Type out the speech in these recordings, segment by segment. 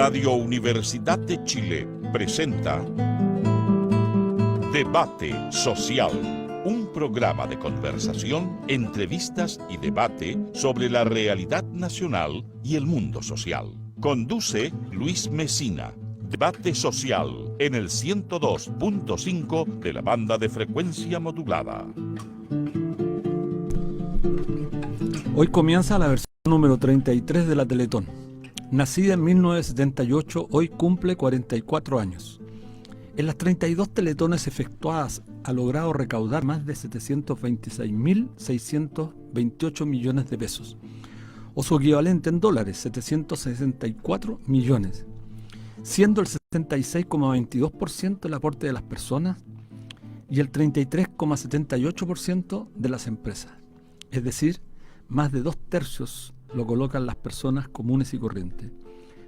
Radio Universidad de Chile presenta Debate Social, un programa de conversación, entrevistas y debate sobre la realidad nacional y el mundo social. Conduce Luis Mesina. Debate Social en el 102.5 de la banda de frecuencia modulada. Hoy comienza la versión número 33 de la Teletón. Nacida en 1978, hoy cumple 44 años. En las 32 teletones efectuadas ha logrado recaudar más de 726.628 millones de pesos, o su equivalente en dólares, 764 millones, siendo el 66,22% el aporte de las personas y el 33,78% de las empresas. Es decir, más de 2/3 lo colocan las personas comunes y corrientes.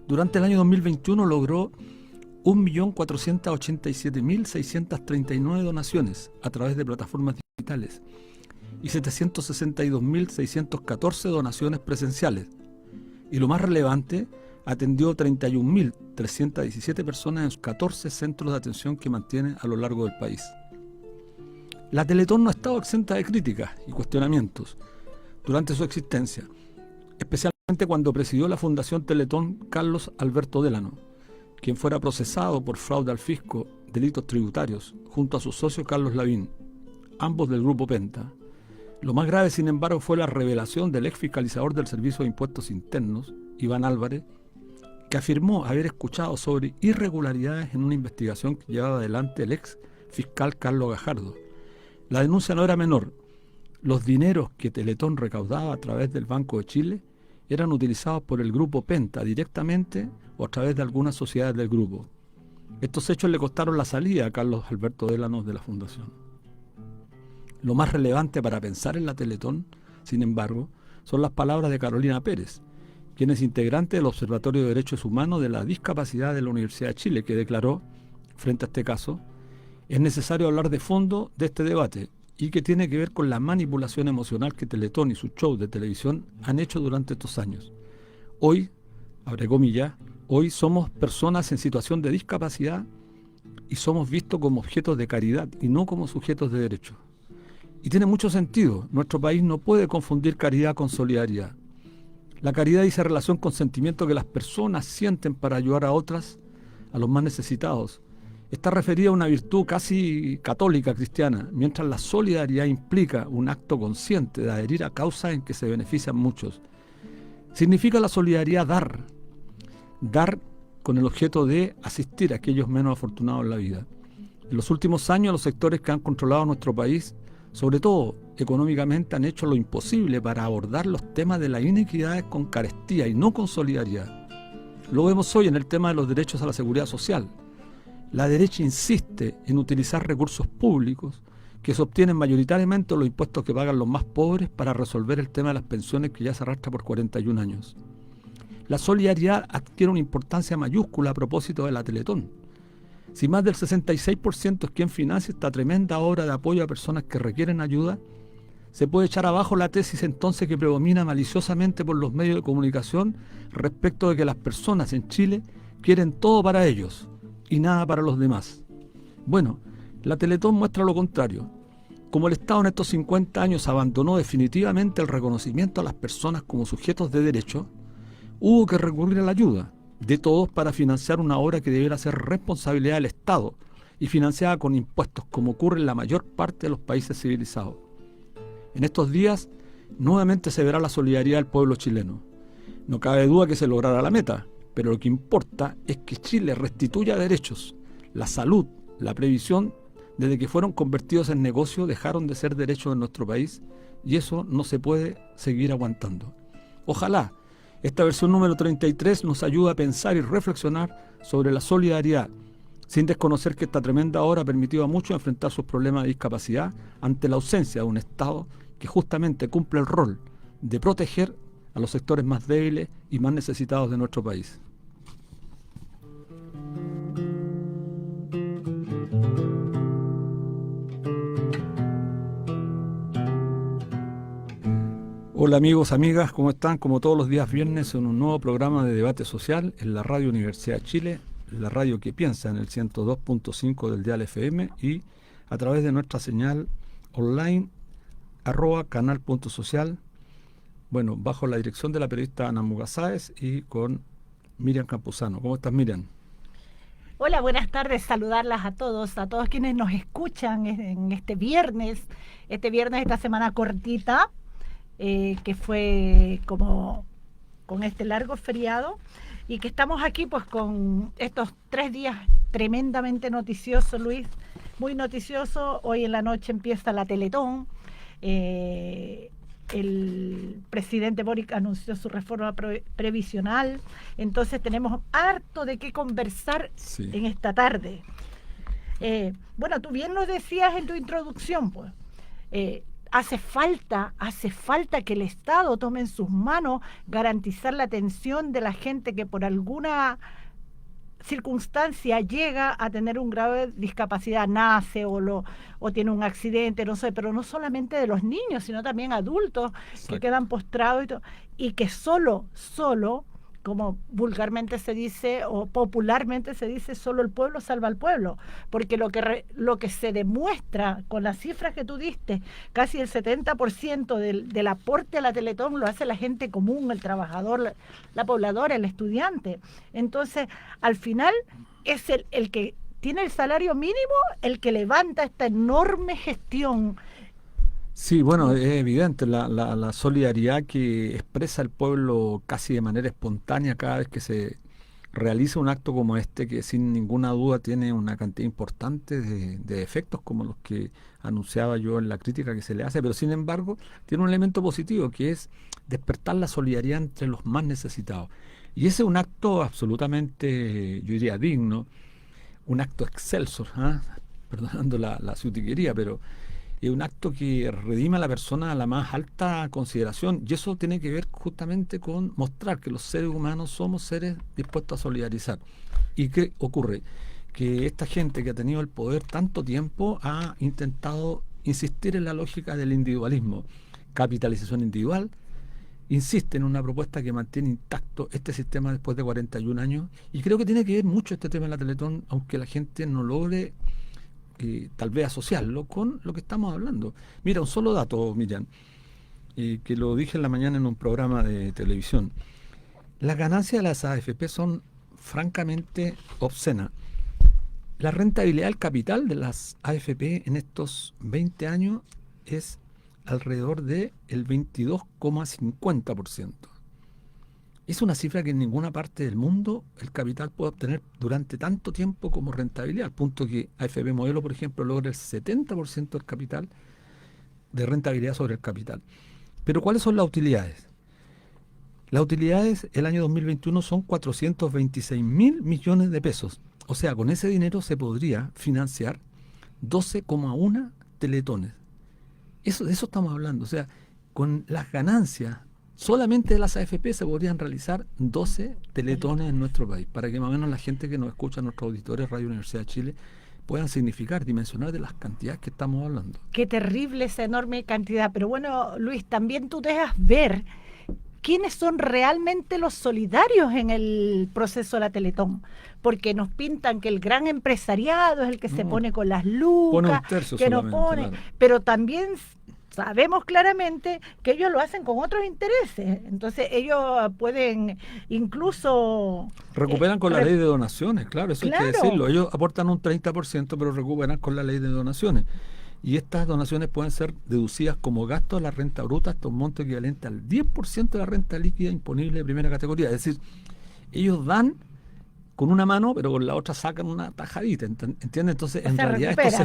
Durante el año 2021 logró 1.487.639 donaciones a través de plataformas digitales y 762.614 donaciones presenciales. Y lo más relevante, atendió 31.317 personas en sus 14 centros de atención que mantiene a lo largo del país. La Teletón no ha estado exenta de críticas y cuestionamientos durante su existencia, especialmente cuando presidió la Fundación Teletón Carlos Alberto Delano, quien fuera procesado por fraude al fisco, delitos tributarios, junto a su socio Carlos Lavín, ambos del Grupo Penta. Lo más grave, sin embargo, fue la revelación del ex fiscalizador del Servicio de Impuestos Internos, Iván Álvarez, que afirmó haber escuchado sobre irregularidades en una investigación que llevaba adelante el ex fiscal Carlos Gajardo. La denuncia no era menor. Los dineros que Teletón recaudaba a través del Banco de Chile eran utilizados por el Grupo Penta directamente o a través de algunas sociedades del grupo. Estos hechos le costaron la salida a Carlos Alberto Delano de la Fundación. Lo más relevante para pensar en la Teletón, sin embargo, son las palabras de Carolina Pérez, quien es integrante del Observatorio de Derechos Humanos de la Discapacidad de la Universidad de Chile, que declaró, frente a este caso, es necesario hablar de fondo de este debate y que tiene que ver con la manipulación emocional que Teletón y sus shows de televisión han hecho durante estos años. Hoy, abre comillas, hoy somos personas en situación de discapacidad y somos vistos como objetos de caridad y no como sujetos de derecho. Y tiene mucho sentido. Nuestro país no puede confundir caridad con solidaridad. La caridad dice relación con sentimiento que las personas sienten para ayudar a otras, a los más necesitados. Está referida a una virtud casi católica cristiana, mientras la solidaridad implica un acto consciente de adherir a causas en que se benefician muchos. Significa la solidaridad dar con el objeto de asistir a aquellos menos afortunados en la vida. En los últimos años, los sectores que han controlado nuestro país, sobre todo económicamente, han hecho lo imposible para abordar los temas de las inequidades con carestía y no con solidaridad. Lo vemos hoy en el tema de los derechos a la seguridad social. La derecha insiste en utilizar recursos públicos que se obtienen mayoritariamente de los impuestos que pagan los más pobres para resolver el tema de las pensiones que ya se arrastra por 41 años. La solidaridad adquiere una importancia mayúscula a propósito de la Teletón. Si más del 66% es quien financia esta tremenda obra de apoyo a personas que requieren ayuda, se puede echar abajo la tesis entonces que predomina maliciosamente por los medios de comunicación respecto de que las personas en Chile quieren todo para ellos y nada para los demás. Bueno, la Teletón muestra lo contrario. Como el Estado en estos 50 años abandonó definitivamente el reconocimiento a las personas como sujetos de derecho, hubo que recurrir a la ayuda de todos para financiar una obra que debiera ser responsabilidad del Estado y financiada con impuestos, como ocurre en la mayor parte de los países civilizados. En estos días, nuevamente se verá la solidaridad del pueblo chileno. No cabe duda que se logrará la meta, pero lo que importa es que Chile restituya derechos. La salud, la previsión, desde que fueron convertidos en negocio, dejaron de ser derechos en nuestro país y eso no se puede seguir aguantando. Ojalá esta versión número 33 nos ayude a pensar y reflexionar sobre la solidaridad, sin desconocer que esta tremenda obra ha permitido a muchos enfrentar sus problemas de discapacidad ante la ausencia de un Estado que justamente cumple el rol de proteger a los sectores más débiles y más necesitados de nuestro país. Hola amigos, amigas, ¿cómo están? Como todos los días viernes en un nuevo programa de debate social en la Radio Universidad de Chile, la radio que piensa en el 102.5 del dial FM y a través de nuestra señal online @canal.social, bueno, bajo la dirección de la periodista Ana Mugasáez y con Miriam Campuzano. ¿Cómo estás, Miriam? Hola, buenas tardes, saludarlas a todos quienes nos escuchan en este viernes, esta semana cortita, que fue como con este largo feriado, y que estamos aquí pues con estos 3 días tremendamente noticiosos, Luis, muy noticioso. Hoy en la noche empieza la Teletón. El presidente Boric anunció su reforma previsional, entonces tenemos harto de qué conversar en esta tarde. Bueno, tú bien lo decías en tu introducción, pues, hace falta que el Estado tome en sus manos garantizar la atención de la gente que por alguna circunstancia llega a tener un grave discapacidad, nace o tiene un accidente, no sé, pero no solamente de los niños, sino también adultos que quedan postrados y que solo, como vulgarmente se dice o popularmente se dice, solo el pueblo salva al pueblo, porque lo que se demuestra con las cifras que tú diste, casi el 70% del aporte a la Teletón lo hace la gente común, el trabajador, la pobladora, el estudiante. Entonces, al final es el que tiene el salario mínimo el que levanta esta enorme gestión. Sí, bueno, es evidente la solidaridad que expresa el pueblo casi de manera espontánea cada vez que se realiza un acto como este, que sin ninguna duda tiene una cantidad importante de efectos como los que anunciaba yo en la crítica que se le hace, pero sin embargo tiene un elemento positivo, que es despertar la solidaridad entre los más necesitados. Y ese es un acto absolutamente, yo diría, digno, un acto excelso, perdonando la sutiquería, pero es un acto que redime a la persona a la más alta consideración, y eso tiene que ver justamente con mostrar que los seres humanos somos seres dispuestos a solidarizar. ¿Y qué ocurre? Que esta gente que ha tenido el poder tanto tiempo ha intentado insistir en la lógica del individualismo, capitalización individual, insiste en una propuesta que mantiene intacto este sistema después de 41 años, y creo que tiene que ver mucho este tema en la Teletón, aunque la gente no logre tal vez asociarlo con lo que estamos hablando. Mira, un solo dato, Miriam, que lo dije en la mañana en un programa de televisión. Las ganancias de las AFP son francamente obscenas. La rentabilidad del capital de las AFP en estos 20 años es alrededor del 22,50%. Es una cifra que en ninguna parte del mundo el capital puede obtener durante tanto tiempo como rentabilidad, al punto que AFP Modelo, por ejemplo, logra el 70% del capital de rentabilidad sobre el capital. Pero ¿cuáles son las utilidades? Las utilidades el año 2021 son 426.000 millones de pesos. O sea, con ese dinero se podría financiar 12,1 teletones. De eso estamos hablando. O sea, con las ganancias solamente de las AFP se podrían realizar 12 teletones en nuestro país, para que más o menos la gente que nos escucha, nuestros auditores Radio Universidad de Chile, puedan significar, dimensionar de las cantidades que estamos hablando. Qué terrible esa enorme cantidad. Pero bueno, Luis, también tú dejas ver quiénes son realmente los solidarios en el proceso de la Teletón, porque nos pintan que el gran empresariado es el que se pone con las lucas, que no pone, claro. Pero también sabemos claramente que ellos lo hacen con otros intereses. Entonces ellos pueden incluso recuperan con la ley de donaciones, claro, eso claro. Hay que decirlo. Ellos aportan un 30%, pero recuperan con la ley de donaciones. Y estas donaciones pueden ser deducidas como gasto de la renta bruta hasta un monto equivalente al 10% de la renta líquida imponible de primera categoría. Es decir, ellos dan con una mano, pero con la otra sacan una tajadita, ¿entiendes? Entonces, en realidad esto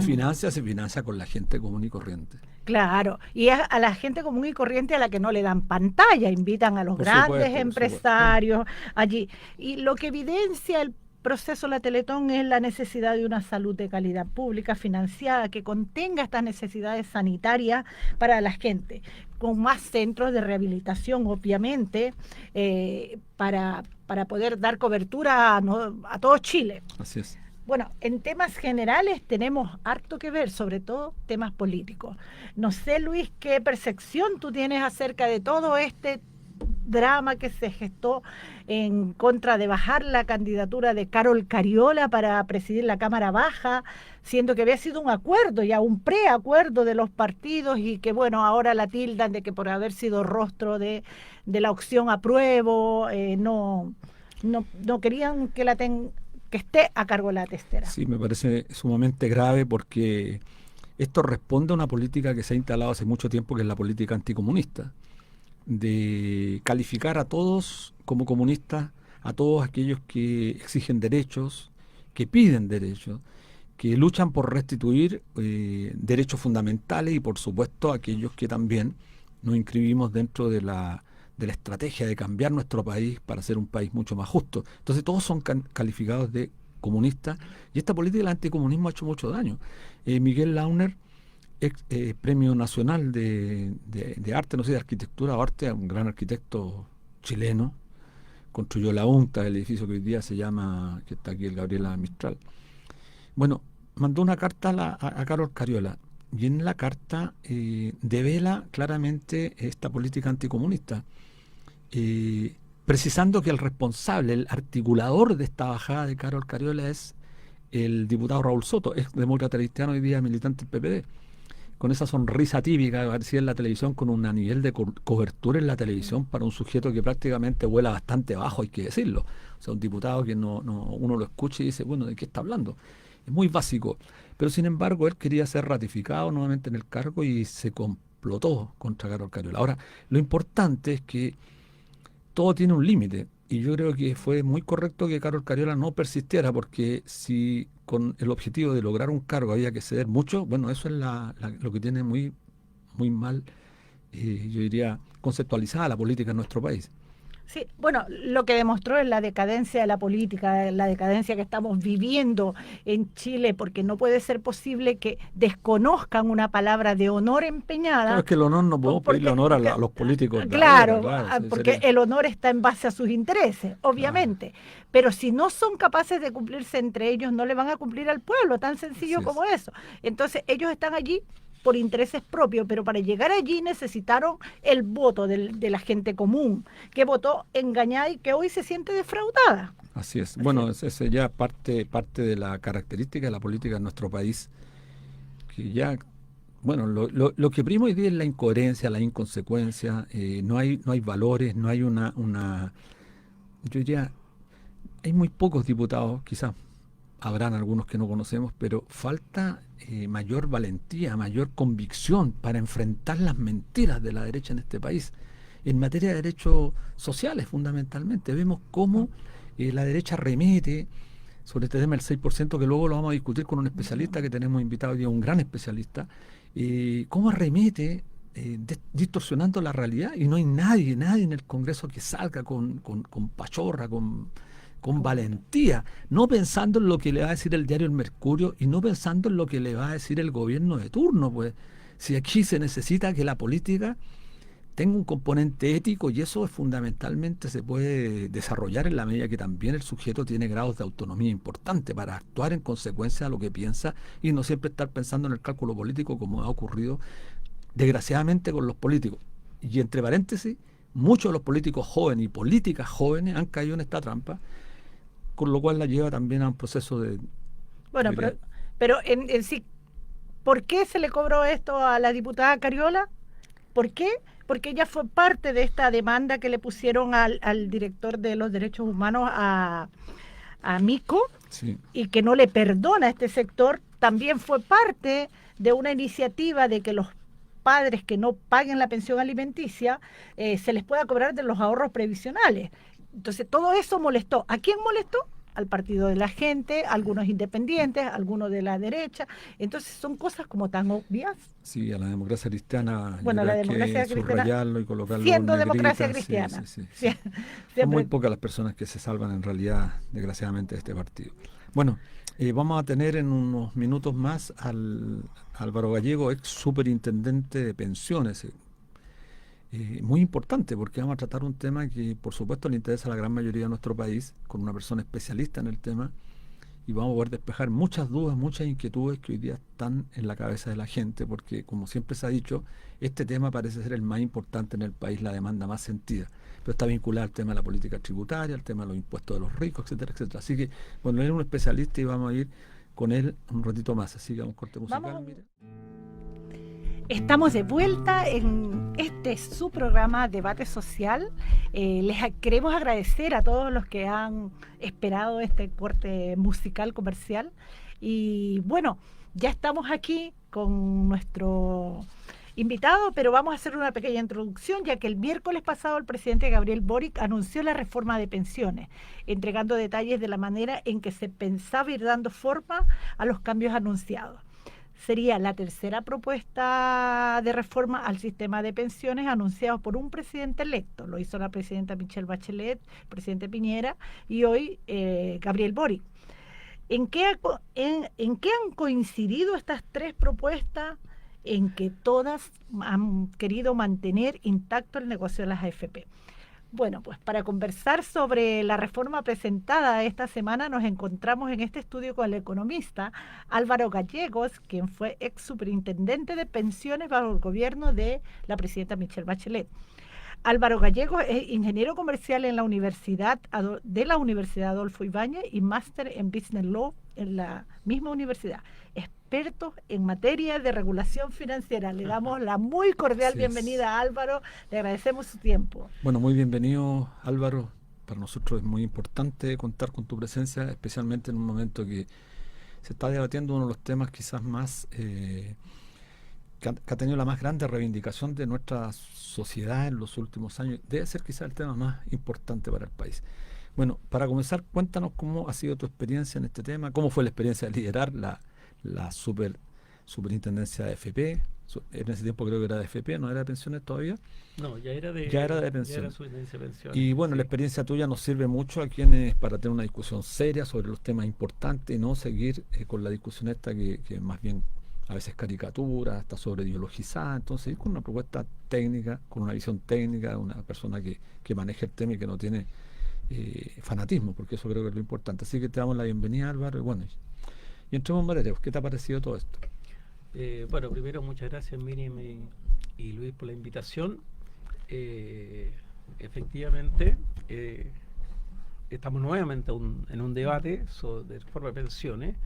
se financia con la gente común y corriente. Claro, y es a la gente común y corriente a la que no le dan pantalla, invitan a los grandes empresarios allí. Y lo que evidencia el proceso de la Teletón es la necesidad de una salud de calidad pública financiada que contenga estas necesidades sanitarias para la gente, con más centros de rehabilitación, obviamente, para poder dar cobertura a todo Chile. Así es. Bueno, en temas generales tenemos harto que ver, sobre todo temas políticos. No sé, Luis, qué percepción tú tienes acerca de todo este drama que se gestó en contra de bajar la candidatura de Carol Cariola para presidir la Cámara Baja, siendo que había sido un acuerdo, ya un preacuerdo de los partidos y que, bueno, ahora la tildan de que por haber sido rostro de la opción apruebo, no querían que que esté a cargo de la testera. Sí, me parece sumamente grave porque esto responde a una política que se ha instalado hace mucho tiempo, que es la política anticomunista, de calificar a todos como comunistas, a todos aquellos que exigen derechos, que piden derechos, que luchan por restituir derechos fundamentales y por supuesto aquellos que también nos inscribimos dentro de la estrategia de cambiar nuestro país para ser un país mucho más justo. Entonces todos son calificados de comunistas y esta política del anticomunismo ha hecho mucho daño. Miguel Launer, Premio Nacional de Arte, no sé, de Arquitectura o Arte, un gran arquitecto chileno, construyó la UNTA, el edificio que hoy día se llama, que está aquí, el Gabriela Mistral. Bueno, mandó una carta a Carol Cariola y en la carta devela claramente esta política anticomunista, precisando que el responsable, el articulador de esta bajada de Carol Cariola es el diputado Raúl Soto, ex demócrata cristiano, hoy día militante del PPD, con esa sonrisa típica que aparecía en la televisión, con un nivel de cobertura en la televisión para un sujeto que prácticamente vuela bastante bajo, hay que decirlo. O sea, un diputado que uno lo escucha y dice, bueno, ¿de qué está hablando? Es muy básico. Pero sin embargo, él quería ser ratificado nuevamente en el cargo y se complotó contra Carol Cariola. Ahora, lo importante es que todo tiene un límite. Y yo creo que fue muy correcto que Carol Cariola no persistiera, porque si con el objetivo de lograr un cargo había que ceder mucho, bueno, eso es lo que tiene muy, muy mal, yo diría, conceptualizada la política en nuestro país. Sí, bueno, lo que demostró es la decadencia de la política, la decadencia que estamos viviendo en Chile, porque no puede ser posible que desconozcan una palabra de honor empeñada. Claro, es que el honor no podemos pedirle honor a los políticos. Claro, porque el honor está en base a sus intereses, obviamente. Claro. Pero si no son capaces de cumplirse entre ellos, no le van a cumplir al pueblo, tan sencillo como eso. Entonces, ellos están allí por intereses propios, pero para llegar allí necesitaron el voto de la gente común, que votó engañada y que hoy se siente defraudada. Así es. Bueno, es ya parte de la característica de la política en nuestro país, que ya, bueno, lo que prima hoy día es la incoherencia, la inconsecuencia, no hay valores, no hay yo diría, hay muy pocos diputados, quizás habrán algunos que no conocemos, pero falta mayor valentía, mayor convicción para enfrentar las mentiras de la derecha en este país. En materia de derechos sociales, fundamentalmente, vemos cómo la derecha remete sobre este tema del 6%, que luego lo vamos a discutir con un especialista que tenemos invitado hoy día, un gran especialista, cómo arremete distorsionando la realidad, y no hay nadie en el Congreso que salga con pachorra, con valentía, no pensando en lo que le va a decir el diario El Mercurio y no pensando en lo que le va a decir el gobierno de turno, pues si aquí se necesita que la política tenga un componente ético, y eso fundamentalmente se puede desarrollar en la medida que también el sujeto tiene grados de autonomía importantes para actuar en consecuencia de lo que piensa y no siempre estar pensando en el cálculo político, como ha ocurrido desgraciadamente con los políticos. Y entre paréntesis, muchos de los políticos jóvenes y políticas jóvenes han caído en esta trampa, con lo cual la lleva también a un proceso de... Bueno, pero en sí, ¿por qué se le cobró esto a la diputada Cariola? ¿Por qué? Porque ella fue parte de esta demanda que le pusieron al director de los derechos humanos, a Mico, sí, y que no le perdona a este sector. También fue parte de una iniciativa de que los padres que no paguen la pensión alimenticia se les pueda cobrar de los ahorros previsionales. Entonces todo eso molestó. ¿A quién molestó? Al partido de la gente, algunos independientes, algunos de la derecha. Entonces son cosas como tan obvias. Sí, a la democracia cristiana. Bueno, la democracia cristiana, subrayarlo y colocarlo siendo democracia cristiana. Sí. Son muy pocas las personas que se salvan en realidad, desgraciadamente, de este partido. Bueno, vamos a tener en unos minutos más al Álvaro Gallego, ex superintendente de pensiones. Muy importante, porque vamos a tratar un tema que por supuesto le interesa a la gran mayoría de nuestro país, con una persona especialista en el tema, y vamos a poder despejar muchas dudas, muchas inquietudes que hoy día están en la cabeza de la gente, porque como siempre se ha dicho, este tema parece ser el más importante en el país, la demanda más sentida, pero está vinculado al tema de la política tributaria, al tema de los impuestos de los ricos, etcétera, etcétera. Así que, bueno, él es un especialista y vamos a ir con él un ratito más, así que vamos a un corte musical. Mire. Estamos de vuelta en su programa Debate Social. Les queremos agradecer a todos los que han esperado este corte musical comercial. Y bueno, ya estamos aquí con nuestro invitado, pero vamos a hacer una pequeña introducción, ya que el miércoles pasado el presidente Gabriel Boric anunció la reforma de pensiones, entregando detalles de la manera en que se pensaba ir dando forma a los cambios anunciados. Sería la tercera propuesta de reforma al sistema de pensiones anunciado por un presidente electo. Lo hizo la presidenta Michelle Bachelet, el presidente Piñera y hoy Gabriel Boric. ¿En qué han coincidido estas tres propuestas? En que todas han querido mantener intacto el negocio de las AFP. Bueno, pues para conversar sobre la reforma presentada esta semana nos encontramos en este estudio con el economista Álvaro Gallegos, quien fue ex superintendente de pensiones bajo el gobierno de la presidenta Michelle Bachelet. Álvaro Gallegos es ingeniero comercial en la Universidad Adolfo Ibáñez y máster en Business Law en la misma universidad. Experto en materia de regulación financiera. Le damos la muy cordial bienvenida a Álvaro. Le agradecemos su tiempo. Bueno, muy bienvenido, Álvaro. Para nosotros es muy importante contar con tu presencia, especialmente en un momento que se está debatiendo uno de los temas quizás más que ha tenido la más grande reivindicación de nuestra sociedad en los últimos años. Debe ser quizás el tema más importante para el país. Bueno, para comenzar, cuéntanos cómo ha sido tu experiencia en este tema, cómo fue la experiencia de liderar la superintendencia de FP. En ese tiempo creo que era de FP, ¿no era de pensiones todavía? No, ya era de pensiones. Ya era superintendencia de pensiones. Y bueno, la experiencia tuya nos sirve mucho a quienes para tener una discusión seria sobre los temas importantes y no seguir con la discusión esta que más bien a veces caricatura, está sobre ideologizada. Entonces ir con una propuesta técnica, con una visión técnica, una persona que maneje el tema y que no tiene fanatismo, porque eso creo que es lo importante. Así que te damos la bienvenida, Álvaro, y bueno, y entremos en materia. ¿Qué te ha parecido todo esto? Bueno, primero muchas gracias Miriam y Luis por la invitación. Efectivamente, estamos nuevamente en un debate de reforma de pensiones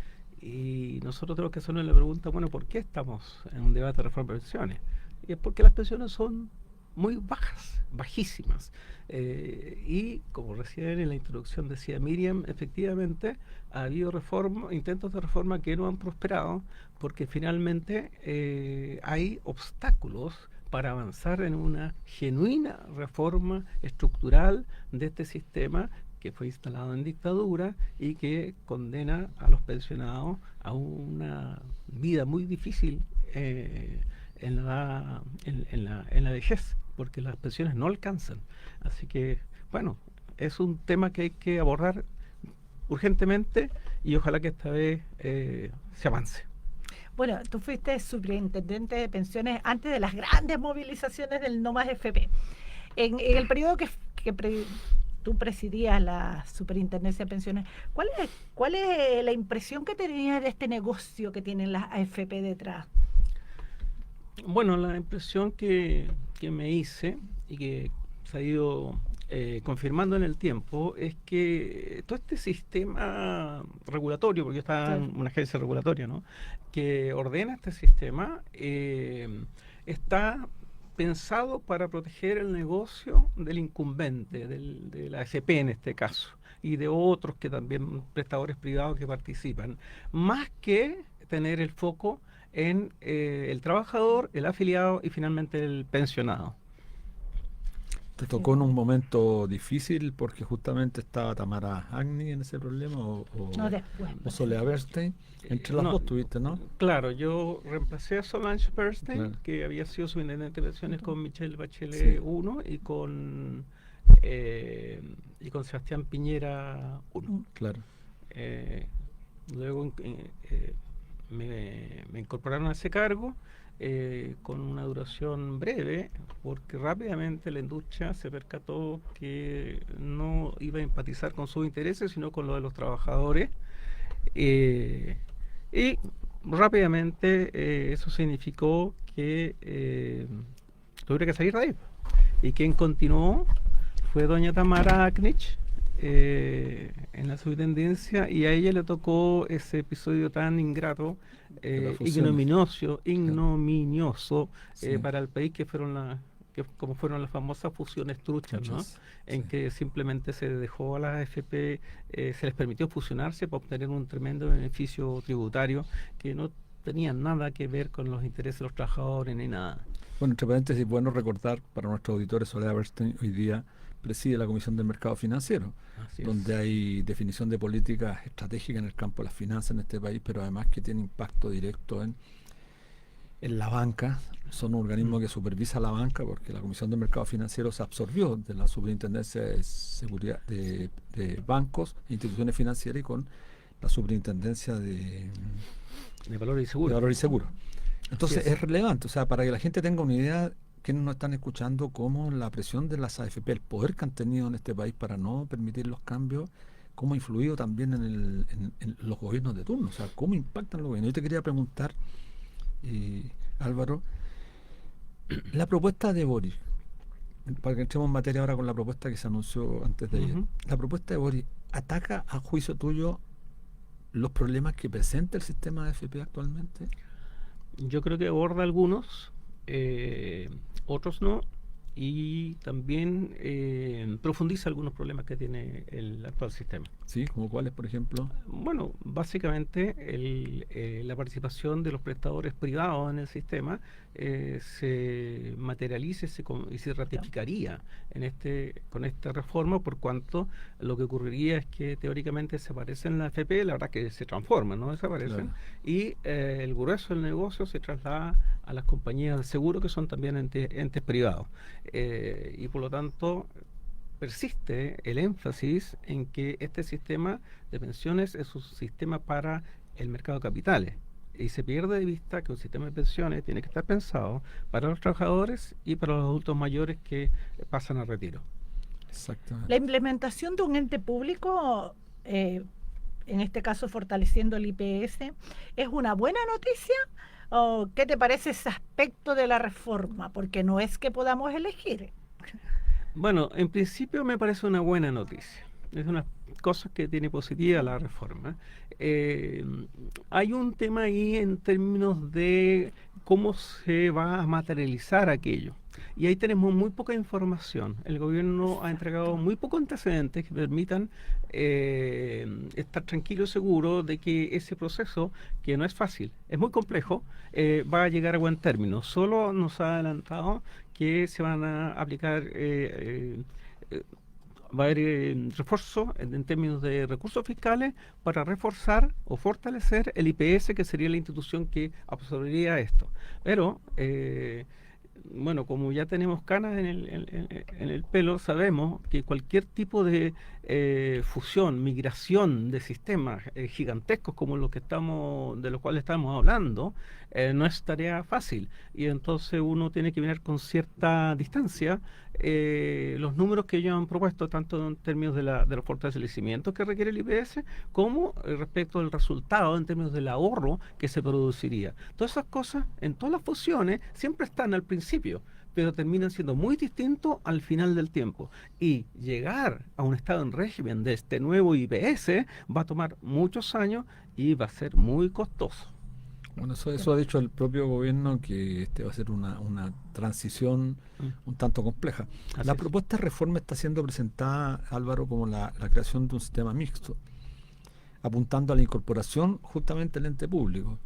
y nosotros tenemos que hacernos la pregunta, bueno, ¿por qué estamos en un debate de reforma de pensiones? Y es porque las pensiones son muy bajas, bajísimas. Y como recién en la introducción decía Miriam, efectivamente ha habido intentos de reforma que no han prosperado porque finalmente hay obstáculos para avanzar en una genuina reforma estructural de este sistema que fue instalado en dictadura y que condena a los pensionados a una vida muy difícil en la vejez, porque las pensiones no alcanzan. Así que, bueno, es un tema que hay que abordar urgentemente y ojalá que esta vez se avance. Bueno, tú fuiste superintendente de pensiones antes de las grandes movilizaciones del No Más FP. En el periodo que tú presidías la superintendencia de pensiones, ¿cuál es la impresión que tenías de este negocio que tienen las AFP detrás? Bueno, la impresión que me hice y que se ha ido confirmando en el tiempo es que todo este sistema regulatorio, porque está en una agencia regulatoria, ¿no?, que ordena este sistema, está pensado para proteger el negocio del incumbente, de la AFP en este caso, y de otros que también, prestadores privados que participan, más que tener el foco en el trabajador, el afiliado y finalmente el pensionado. ¿Te tocó en un momento difícil porque justamente estaba Tamara Agni en ese problema o Soledad Bernstein? Entre las dos tuviste, ¿no? Claro, yo reemplacé a Solange Bernstein, que había sido subintendente de pensiones con Michelle Bachelet 1 y con Sebastián Piñera 1. Claro. Luego me incorporaron a ese cargo con una duración breve, porque rápidamente la industria se percató que no iba a empatizar con sus intereses, sino con los de los trabajadores, Y rápidamente eso significó que tuviera que salir de ahí. Y quien continuó fue doña Tamara Knich en la superintendencia, y a ella le tocó ese episodio tan ingrato, ignominioso Sí. para el país, como fueron las famosas fusiones truchas, ¿no? En que simplemente se dejó a las AFP, se les permitió fusionarse para obtener un tremendo beneficio tributario que no tenía nada que ver con los intereses de los trabajadores ni nada. Bueno, entre paréntesis, es bueno recordar para nuestros auditores, Soledad Bernstein hoy día preside la Comisión del Mercado Financiero, donde hay definición de políticas estratégicas en el campo de las finanzas en este país, pero además que tiene impacto directo en la banca. Son un organismo que supervisa la banca, porque la Comisión del Mercado Financiero se absorbió de la Superintendencia de Seguridad de Bancos e Instituciones Financieras, y con la Superintendencia de Valores y Seguros. De Valores y Seguros. Entonces es relevante, o sea, para que la gente tenga una idea, quienes nos están escuchando, cómo la presión de las AFP, el poder que han tenido en este país para no permitir los cambios, cómo ha influido también en los gobiernos de turno, o sea, cómo impactan los gobiernos. Yo te quería preguntar, Álvaro, la propuesta de Boric, para que entremos en materia ahora con la propuesta que se anunció antes de ayer, la propuesta de Boric ataca, a juicio tuyo, los problemas que presenta el sistema de AFP actualmente. Yo creo que aborda algunos, otros no, y también profundiza algunos problemas que tiene el actual sistema. ¿Sí? ¿Como cuáles, por ejemplo? Bueno, básicamente la participación de los prestadores privados en el sistema se materializa y se ratificaría con esta reforma, por cuanto lo que ocurriría es que teóricamente desaparecen la AFP, la verdad que se transforman, no desaparecen, claro. Y el grueso del negocio se traslada a las compañías de seguro, que son también entes privados, y por lo tanto persiste el énfasis en que este sistema de pensiones es un sistema para el mercado de capitales, y se pierde de vista que un sistema de pensiones tiene que estar pensado para los trabajadores y para los adultos mayores que pasan a retiro. Exactamente. La implementación de un ente público, en este caso fortaleciendo el IPS, ¿es una buena noticia? ¿O qué te parece ese aspecto de la reforma? Porque no es que podamos elegir. Bueno, en principio me parece una buena noticia. Es una cosa que tiene positiva la reforma. Hay un tema ahí en términos de cómo se va a materializar aquello. Y ahí tenemos muy poca información. El gobierno ha entregado muy pocos antecedentes que permitan estar tranquilo y seguro de que ese proceso, que no es fácil, es muy complejo, va a llegar a buen término. Solo nos ha adelantado que se van a aplicar, va a haber refuerzo en términos de recursos fiscales para reforzar o fortalecer el IPS, que sería la institución que absorbería esto. Pero bueno, como ya tenemos canas en el pelo, sabemos que cualquier tipo de fusión, migración de sistemas gigantescos como de los cuales estamos hablando, no es tarea fácil, y entonces uno tiene que mirar con cierta distancia los números que ellos han propuesto, tanto en términos de los fortalecimientos que requiere el IPS, como respecto del resultado en términos del ahorro que se produciría. Todas esas cosas, en todas las fusiones, siempre están al principio, pero terminan siendo muy distintos al final del tiempo. Y llegar a un estado en régimen de este nuevo IPS va a tomar muchos años y va a ser muy costoso. Bueno, eso ha dicho el propio gobierno, que va a ser una transición un tanto compleja. La propuesta de reforma está siendo presentada, Álvaro, como la creación de un sistema mixto, apuntando a la incorporación justamente del ente público.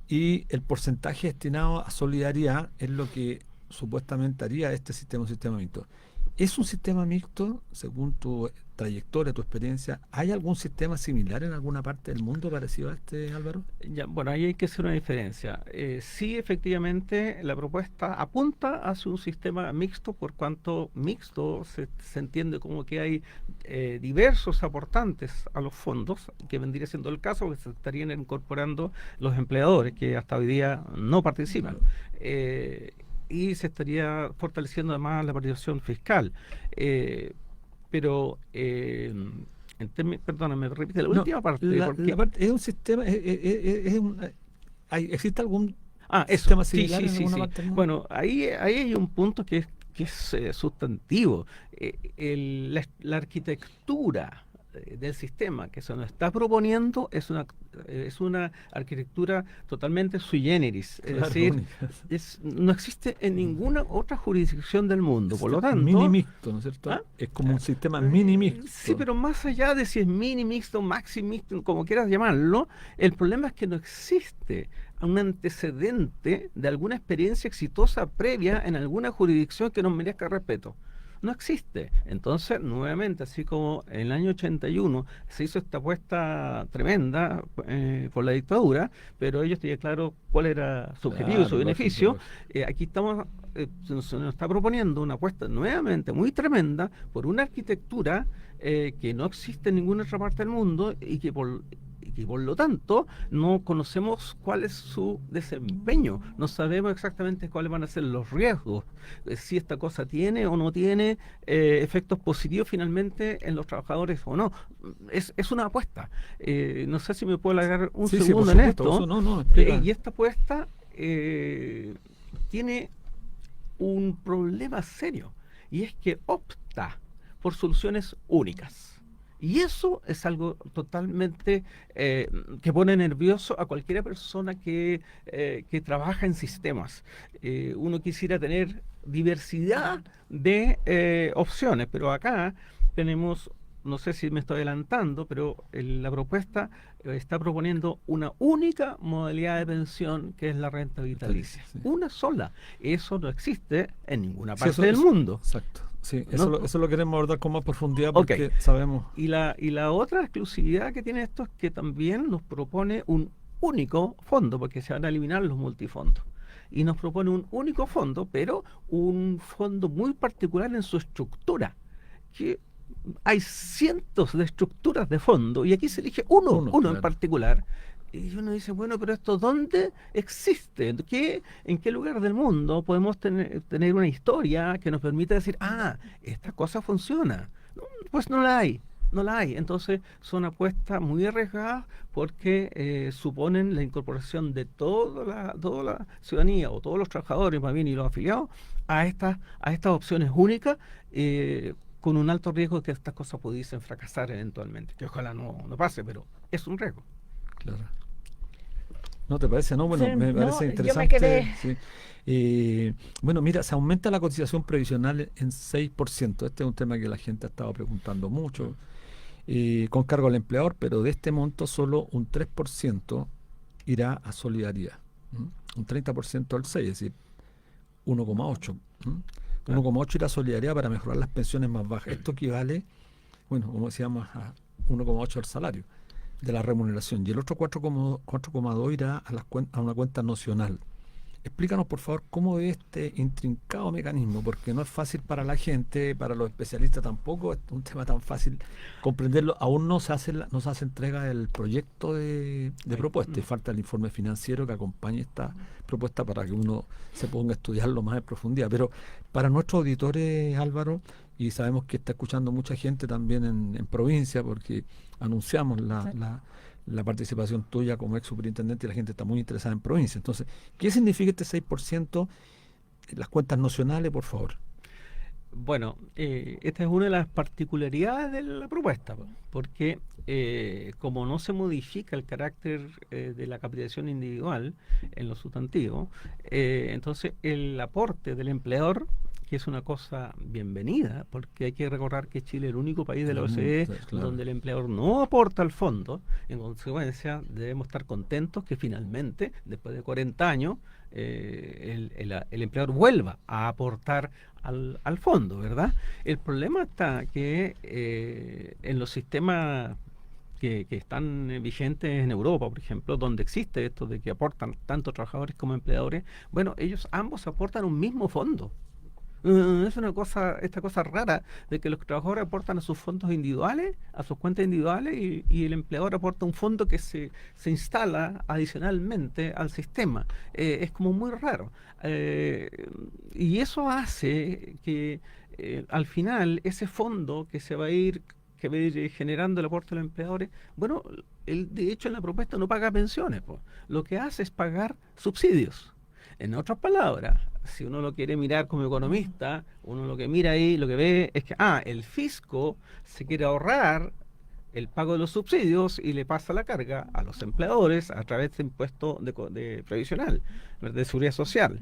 Y el porcentaje destinado a solidaridad es lo que supuestamente haría este sistema un sistema mixto. ¿Es un sistema mixto, según tu trayectoria, tu experiencia? ¿Hay algún sistema similar en alguna parte del mundo parecido a este, Álvaro? Ya, bueno, ahí hay que hacer una diferencia. Sí, efectivamente, la propuesta apunta hacia un sistema mixto, por cuanto mixto se entiende como que hay diversos aportantes a los fondos, que vendría siendo el caso, que se estarían incorporando los empleadores, que hasta hoy día no participan. Y se estaría fortaleciendo además la participación fiscal. Pero Perdóname, repite la última parte. La parte es un sistema, ¿existe algún eso, sistema similar sí, en sí, alguna sí. parte del mundo? Bueno, ahí hay un punto que es sustantivo. La arquitectura del sistema que se nos está proponiendo es una arquitectura totalmente sui generis, es Claro, decir, única. no existe en ninguna otra jurisdicción del mundo, por lo tanto... Mini mixto, ¿no es cierto? ¿Ah? Es como un sistema mini mixto. Sí, pero más allá de si es mini mixto, maxi mixto, como quieras llamarlo, el problema es que no existe un antecedente de alguna experiencia exitosa previa en alguna jurisdicción que nos merezca respeto. No existe. Entonces, nuevamente, así como en el año 81 se hizo esta apuesta tremenda por la dictadura, pero ellos tenían claro cuál era su objetivo y su beneficio. Aquí estamos, se nos está proponiendo una apuesta nuevamente muy tremenda por una arquitectura que no existe en ninguna otra parte del mundo y que por lo tanto no conocemos cuál es su desempeño, no sabemos exactamente cuáles van a ser los riesgos, si esta cosa tiene o no tiene efectos positivos finalmente en los trabajadores o no. Es una apuesta. No sé si me puedo alargar un segundo en esto. Y esta apuesta tiene un problema serio, y es que opta por soluciones únicas. Y eso es algo totalmente que pone nervioso a cualquier persona que trabaja en sistemas. Uno quisiera tener diversidad de opciones, pero acá tenemos, no sé si me estoy adelantando, pero la propuesta está proponiendo una única modalidad de pensión, que es la renta vitalicia. Sí. Una sola. Eso no existe en ninguna parte del mundo. Exacto. Sí, eso lo queremos abordar con más profundidad porque sabemos. Y la otra exclusividad que tiene esto es que también nos propone un único fondo, porque se van a eliminar los multifondos. Y nos propone un único fondo, pero un fondo muy particular en su estructura, que hay cientos de estructuras de fondo y aquí se elige uno claro. En particular. Y uno dice, bueno, pero ¿esto dónde existe? ¿En qué lugar del mundo podemos tener una historia que nos permita decir, esta cosa funciona? Pues no la hay. Entonces son apuestas muy arriesgadas porque suponen la incorporación de toda la ciudadanía o todos los trabajadores más bien y los afiliados a estas opciones únicas, con un alto riesgo de que estas cosas pudiesen fracasar eventualmente, que ojalá no pase, pero es un riesgo. Claro. ¿No te parece? No, bueno, sí, me parece interesante. Yo me quedé. Sí. Bueno, mira, se aumenta la cotización previsional en 6%. Este es un tema que la gente ha estado preguntando mucho, con cargo al empleador, pero de este monto solo un 3% irá a solidaridad. Un 30% al 6%, es decir, 1,8%. 1,8 irá a solidaridad para mejorar las pensiones más bajas. Esto equivale, bueno, como decíamos, a 1,8 al salario de la remuneración. Y el otro 4,2 irá a una cuenta nocional. Explícanos, por favor, cómo es este intrincado mecanismo, porque no es fácil para la gente, para los especialistas tampoco, es un tema tan fácil comprenderlo. Aún no se hace entrega del proyecto de propuesta, y falta el informe financiero que acompañe esta propuesta para que uno se ponga a estudiarlo más en profundidad. Pero para nuestros auditores, Álvaro, y sabemos que está escuchando mucha gente también en provincia, porque anunciamos la participación tuya como ex superintendente y la gente está muy interesada en provincia. Entonces, ¿qué significa este 6%? Las cuentas nocionales, por favor. Bueno, esta es una de las particularidades de la propuesta, porque como no se modifica el carácter de la capitalización individual en lo sustantivo, entonces el aporte del empleador, que es una cosa bienvenida, porque hay que recordar que Chile es el único país de la OCDE donde el empleador no aporta al fondo. En consecuencia, debemos estar contentos que finalmente, después de 40 años, el empleador vuelva a aportar al fondo, ¿verdad? El problema está que en los sistemas que están vigentes en Europa, por ejemplo, donde existe esto de que aportan tanto trabajadores como empleadores, bueno, ellos ambos aportan un mismo fondo. Es esta cosa rara de que los trabajadores aportan a sus fondos individuales, a sus cuentas individuales, y el empleador aporta un fondo que se instala adicionalmente al sistema. Es como muy raro. Y eso hace que al final ese fondo que se va a ir, que va a ir generando el aporte de los empleadores, bueno, él de hecho en la propuesta no paga pensiones, po. Lo que hace es pagar subsidios. En otras palabras, si uno lo quiere mirar como economista, uno lo que mira ahí, lo que ve es que, el fisco se quiere ahorrar el pago de los subsidios y le pasa la carga a los empleadores a través de impuesto de previsional, de seguridad social.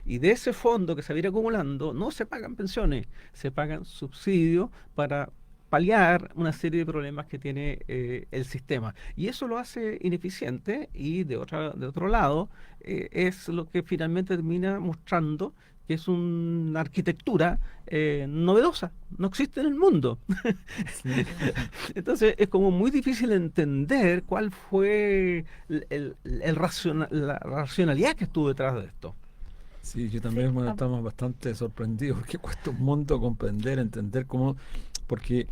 Y de ese fondo que se va a ir acumulando, no se pagan pensiones, se pagan subsidios para paliar una serie de problemas que tiene el sistema. Y eso lo hace ineficiente y de otro lado es lo que finalmente termina mostrando que es una arquitectura novedosa, no existe en el mundo. Sí. Entonces es como muy difícil entender cuál fue la racionalidad que estuvo detrás de esto. Sí, yo también estamos bastante sorprendidos porque cuesta un mundo entender cómo, porque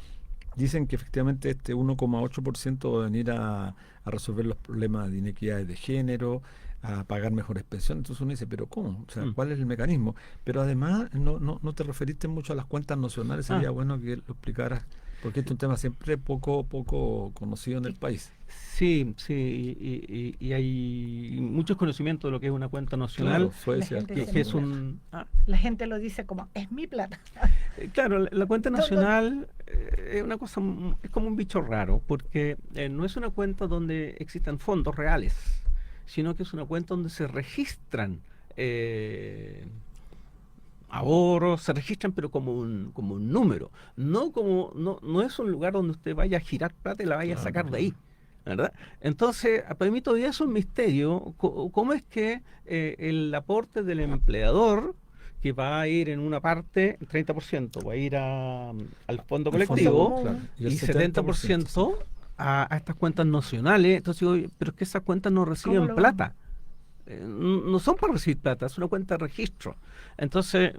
dicen que efectivamente este 1,8% va a venir a resolver los problemas de inequidades de género, a pagar mejores pensiones. Entonces uno dice, ¿pero cómo? O sea, ¿cuál es el mecanismo? Pero además no te referiste mucho a las cuentas nacionales, sería bueno que lo explicaras, porque este es un tema siempre poco conocido en el país. Sí, y hay muchos conocimientos de lo que es una cuenta nacional, que es un... La gente lo dice como, es mi plata. Claro, la cuenta nacional es una cosa, es como un bicho raro, porque no es una cuenta donde existan fondos reales, sino que es una cuenta donde se registran ahorros, se registran pero como un número, no es un lugar donde usted vaya a girar plata y la vaya a sacar de ahí, ¿verdad? Entonces, para mí todavía es un misterio cómo es que el aporte del empleador, que va a ir en una parte, 30% va a ir al fondo colectivo, y el 70% a estas cuentas nacionales. Entonces digo, pero es que esas cuentas no reciben plata. No son para recibir plata, es una cuenta de registro. Entonces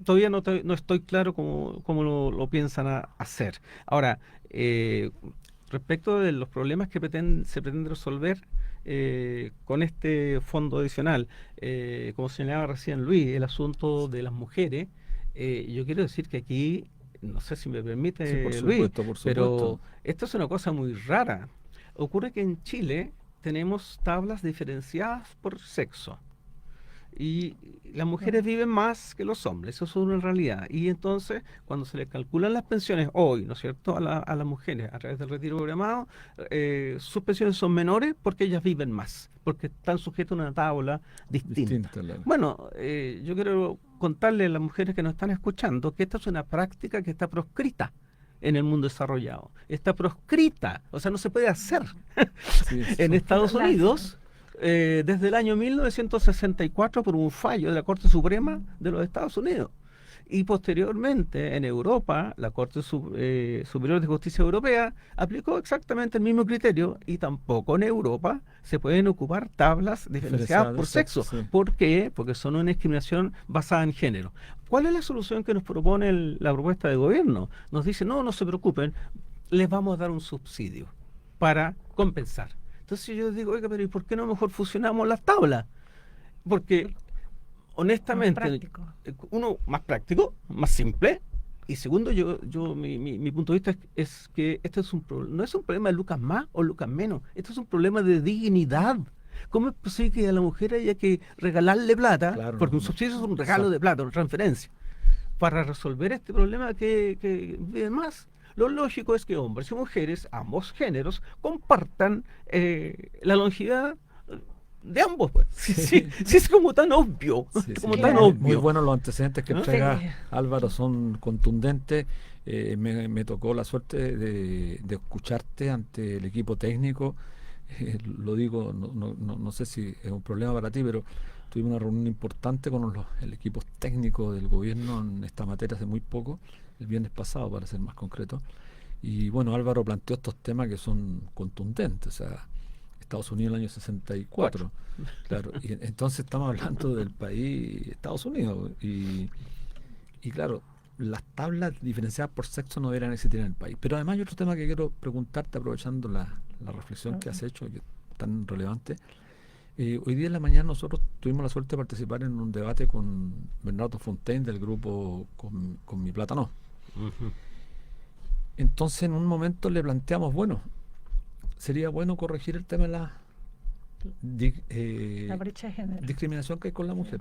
todavía no estoy claro cómo lo piensan hacer. Ahora, respecto de los problemas que se pretende resolver con este fondo adicional, como señalaba recién Luis, el asunto de las mujeres, yo quiero decir que aquí, no sé si me permite, sí, por Luis, supuesto. Pero esto es una cosa muy rara. Ocurre que en Chile tenemos tablas diferenciadas por sexo. Y las mujeres viven más que los hombres, eso es una realidad. Y entonces, cuando se les calculan las pensiones hoy, ¿no es cierto?, a las mujeres a través del retiro programado, sus pensiones son menores porque ellas viven más, porque están sujetas a una tabla distinta. Bueno, yo quiero contarle a las mujeres que nos están escuchando que esta es una práctica que está proscrita en el mundo desarrollado. Está proscrita, o sea, no se puede hacer. En Estados Unidos, desde el año 1964 por un fallo de la Corte Suprema de los Estados Unidos. Y posteriormente en Europa, la Corte Superior de Justicia Europea aplicó exactamente el mismo criterio y tampoco en Europa se pueden ocupar tablas diferenciadas por sexo. Sí. ¿Por qué? Porque son una discriminación basada en género. ¿Cuál es la solución que nos propone la propuesta de gobierno? Nos dice, no se preocupen, les vamos a dar un subsidio para compensar. Entonces yo digo, oiga, pero ¿y por qué no mejor fusionamos las tablas? Porque honestamente, uno, más práctico, más simple, y segundo, mi punto de vista es que este no es un problema de lucas más o lucas menos, esto es un problema de dignidad. ¿Cómo es posible que a la mujer haya que regalarle plata? Claro, porque un subsidio es un regalo de plata, una transferencia, para resolver este problema que viven más. Lo lógico es que hombres y mujeres, ambos géneros, compartan la longevidad de ambos, pues. Sí, es como tan obvio. Tan obvio. Muy buenos los antecedentes que entrega Álvaro, son contundentes. Me tocó la suerte de escucharte ante el equipo técnico. Lo digo, no sé si es un problema para ti, pero tuvimos una reunión importante con el equipo técnico del gobierno en esta materia hace muy poco, el viernes pasado para ser más concreto. Y bueno, Álvaro planteó estos temas que son contundentes, o sea, Estados Unidos en el año 64, claro, y entonces estamos hablando del país Estados Unidos, y claro, las tablas diferenciadas por sexo no deberían existir en el país. Pero además hay otro tema que quiero preguntarte, aprovechando la reflexión que has hecho, que es tan relevante. Hoy día en la mañana nosotros tuvimos la suerte de participar en un debate con Bernardo Fontaine del grupo con Mi Plata No. Entonces en un momento le planteamos, bueno, sería bueno corregir el tema de la La brecha de género. discriminación que hay con la mujer.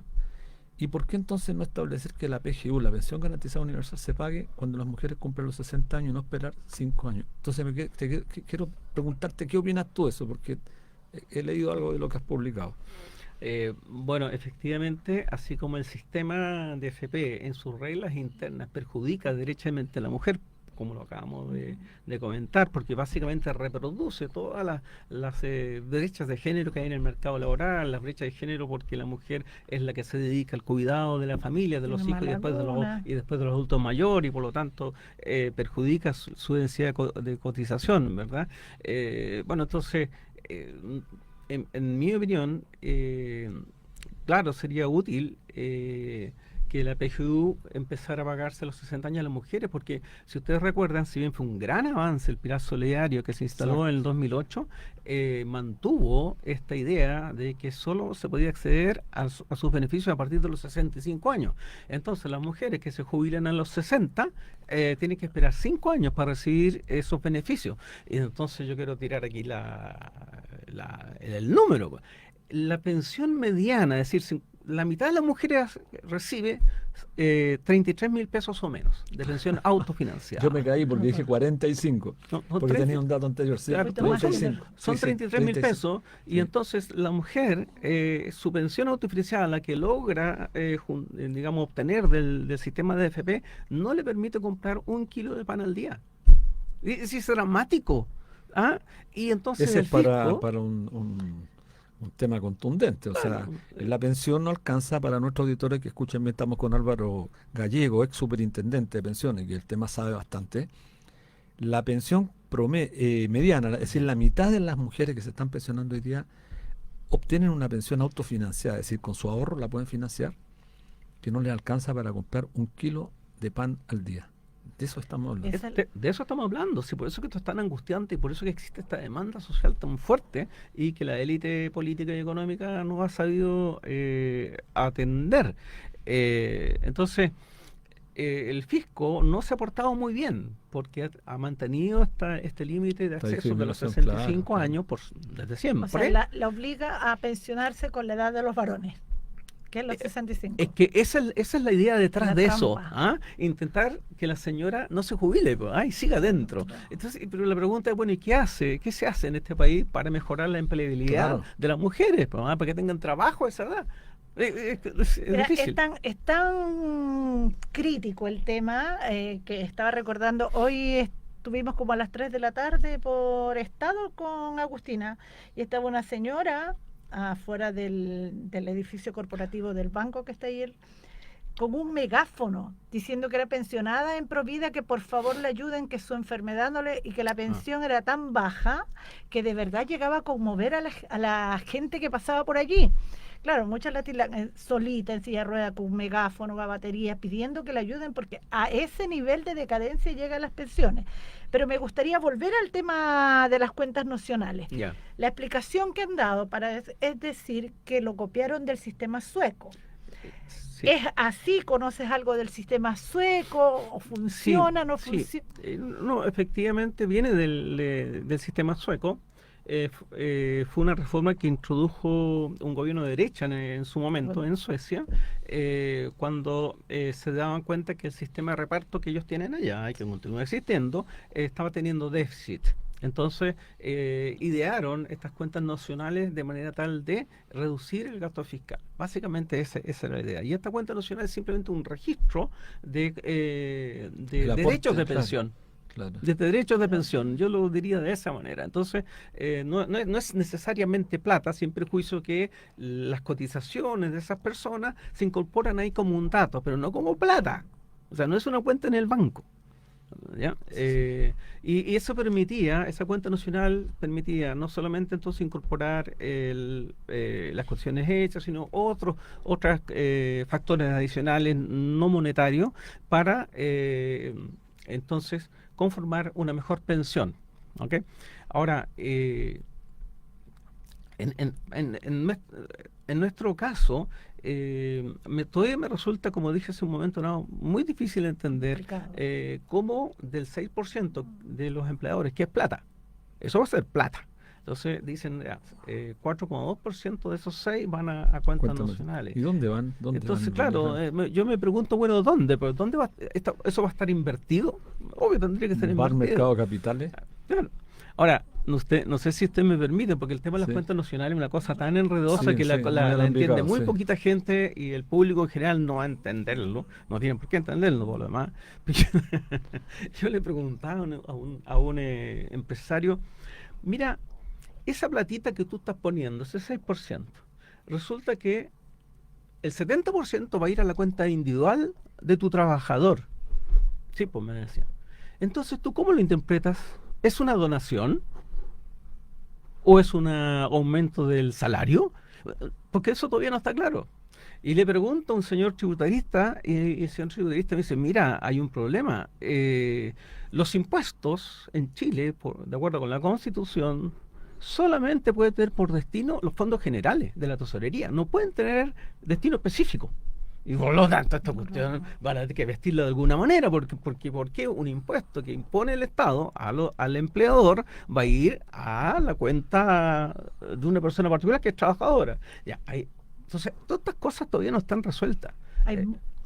¿Y por qué entonces no establecer que la PGU, la pensión garantizada universal, se pague cuando las mujeres cumplen los 60 años y no esperar 5 años? Entonces quiero preguntarte qué opinas tú de eso, porque he leído algo de lo que has publicado. Bueno, efectivamente, así como el sistema de FP en sus reglas internas perjudica derechamente a la mujer, como lo acabamos de comentar, porque básicamente reproduce todas las brechas de género que hay en el mercado laboral, las brechas de género porque la mujer es la que se dedica al cuidado de la familia, de los hijos y después de los adultos mayores, y por lo tanto perjudica su densidad de cotización, ¿verdad? Bueno, entonces, en mi opinión, claro, sería útil que la PGU empezara a pagarse a los 60 años a las mujeres, porque si ustedes recuerdan, si bien fue un gran avance el pilar solidario que se instaló en el 2008, mantuvo esta idea de que solo se podía acceder a sus beneficios a partir de los 65 años. Entonces las mujeres que se jubilan a los 60 tienen que esperar 5 años para recibir esos beneficios. Y entonces yo quiero tirar aquí el número. La pensión mediana, es decir, la mitad de las mujeres recibe 33.000 pesos o menos de pensión autofinanciada. Yo me caí porque dije 45, porque 30, tenía un dato anterior. Sí, claro, 35. Son 33.000 pesos, y entonces la mujer, su pensión autofinanciada, la que logra, digamos, obtener del sistema de AFP, no le permite comprar 1 kilo de pan al día. Es dramático. ¿Ah? Y entonces ese es para un tema contundente, o sea, la pensión no alcanza para nuestros auditores que escuchen bien. Estamos con Álvaro Gallego, ex superintendente de pensiones, que el tema sabe bastante. La pensión mediana, es decir, la mitad de las mujeres que se están pensionando hoy día obtienen una pensión autofinanciada, es decir, con su ahorro la pueden financiar, que no les alcanza para comprar 1 kilo de pan al día. De eso estamos hablando. De eso estamos hablando, sí, por eso que esto es tan angustiante y por eso que existe esta demanda social tan fuerte y que la élite política y económica no ha sabido atender. Entonces, el fisco no se ha portado muy bien porque ha mantenido este límite de acceso de los 65 años desde siempre. O sea, la obliga a pensionarse con la edad de los varones, que es los 65. Es que esa es la idea detrás de eso, ¿ah? Intentar que la señora no se jubile, y siga adentro. Entonces, pero la pregunta es, bueno, ¿y qué hace? ¿Qué se hace en este país para mejorar la empleabilidad de las mujeres, para que tengan trabajo a esa edad? Es difícil. Es tan crítico el tema que estaba recordando, hoy estuvimos como a las 3 de la tarde por Estado con Agustina, y estaba una señora afuera del edificio corporativo del banco que está ahí, con un megáfono diciendo que era pensionada en Provida, que por favor le ayuden, que su enfermedad y que la pensión era tan baja que de verdad llegaba a conmover a la gente que pasaba por allí. Claro, muchas solita en silla de ruedas con un megáfono, a batería, pidiendo que le ayuden, porque a ese nivel de decadencia llegan las pensiones. Pero me gustaría volver al tema de las cuentas nacionales. Yeah. La explicación que han dado es decir que lo copiaron del sistema sueco. Sí. ¿Es así? ¿Conoces algo del sistema sueco? ¿O funciona? Sí, ¿No funciona? No, efectivamente viene del sistema sueco. Fue una reforma que introdujo un gobierno de derecha en su momento en Suecia, cuando se daban cuenta que el sistema de reparto que ellos tienen allá y que continúa existiendo estaba teniendo déficit. Entonces idearon estas cuentas nacionales de manera tal de reducir el gasto fiscal. Básicamente esa era la idea. Y esta cuenta nacional es simplemente un registro de derechos de pensión. Claro. De derechos de pensión, yo lo diría de esa manera. Entonces, no es necesariamente plata, sin perjuicio que las cotizaciones de esas personas se incorporan ahí como un dato, pero no como plata. O sea, no es una cuenta en el banco. ¿Ya? Y eso esa cuenta nacional permitía no solamente entonces incorporar las cuestiones hechas, sino otros factores adicionales no monetarios para entonces conformar una mejor pensión. ¿Okay? Ahora, en nuestro caso, todavía me resulta, como dije hace un momento, muy difícil entender cómo del 6% de los empleadores, que es plata, eso va a ser plata. Entonces dicen 4,2% de esos 6 van a cuentas nacionales. ¿Y dónde van? Entonces, claro, yo me pregunto, bueno, ¿dónde? ¿Pero dónde va? ¿Eso va a estar invertido? Obvio, tendría que estar invertido. Mercado Capitales. Claro. Ahora, no sé si usted me permite, porque el tema de las cuentas nacionales es una cosa tan enredosa que la entiende muy poquita gente y el público en general no va a entenderlo, no tienen por qué entenderlo por lo demás. Yo le preguntaba a un empresario, mira, esa platita que tú estás poniendo, ese 6%, resulta que el 70% va a ir a la cuenta individual de tu trabajador. Sí, pues me decían. Entonces, ¿tú cómo lo interpretas? ¿Es una donación? ¿O es un aumento del salario? Porque eso todavía no está claro. Y le pregunto a un señor tributarista, y el señor tributarista me dice, mira, hay un problema. Los impuestos en Chile, de acuerdo con la Constitución, solamente puede tener por destino los fondos generales de la tesorería. No pueden tener destino específico. Y por lo tanto, esta cuestión van a tener que vestirlo de alguna manera, porque un impuesto que impone el Estado al empleador va a ir a la cuenta de una persona particular que es trabajadora. Entonces, todas estas cosas todavía no están resueltas.